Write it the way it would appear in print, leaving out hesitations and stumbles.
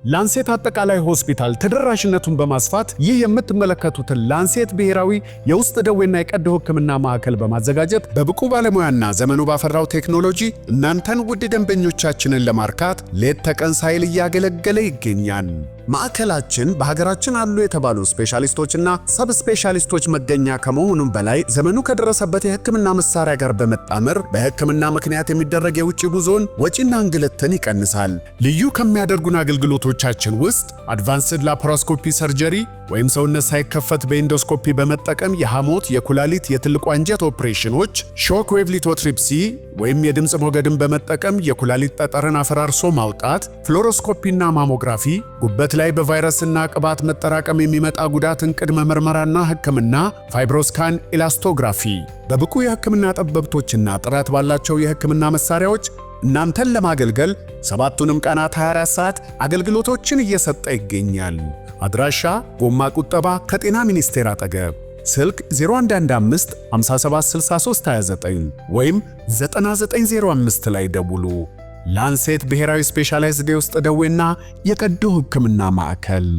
ላንሴት አጠቃላይ ሆስፒታል ተደራሽነቱን በማስፋት ይህ የምትመለከቱትን ላንሴት ብሔራዊ የውስጥ ደዌና የቀዶ ሕክምና ማዕከል በማዘጋጀት በብቁ ባለሙያና ዘመኑ ባፈራው ቴክኖሎጂ እናንተን ውድ ደንበኞቻችንን ለማርካት ሌት ተቀን ሳይል እያገለገለ ይገኛል። ማዕከላችን በሀገራችን አሉ የተባሉ ስፔሻሊስቶችና ሰብ ስፔሻሊስቶች መገኛ ከመሆኑም በላይ ዘመኑ ከደረሰበት የሕክምና መሳሪያ ጋር በመጣመር በሕክምና ምክንያት የሚደረግ የውጭ ጉዞን ወጪና እንግልትን ይቀንሳል። ልዩ ከሚያደርጉን አገልግሎቶቻችን ውስጥ አድቫንስድ ላፓሮስኮፒ ሰርጀሪ ወይም ሰውነት ሳይከፈት በኢንዶስኮፒ በመጠቀም የሐሞት፣ የኩላሊት፣ የትልቁ አንጀት ኦፕሬሽኖች፣ ሾክ ዌቭ ሊቶትሪፕሲ ወይም የድምፅ ሞገድን በመጠቀም የኩላሊት ጠጠርን አፈራርሶ ማውጣት፣ ፍሎሮስኮፒና ማሞግራፊ፣ ጉበት ላይ በቫይረስና ቅባት መጠራቀም የሚመጣ ጉዳትን ቅድመ ምርመራና ሕክምና፣ ፋይብሮስካን ኤላስቶግራፊ በብቁ የሕክምና ጠበብቶችና ጥራት ባላቸው የሕክምና መሳሪያዎች እናንተን ለማገልገል ሰባቱንም ቀናት 24 ሰዓት አገልግሎቶችን እየሰጠ ይገኛል። አድራሻ ጎማ ቁጠባ ከጤና ሚኒስቴር አጠገብ፣ ስልክ 0115 576329 ወይም 9905 ላይ ደውሉ። ላንሴት ብሔራዊ ስፔሻላይዝድ የውስጥ ደዌና የቀዶ ሕክምና ማዕከል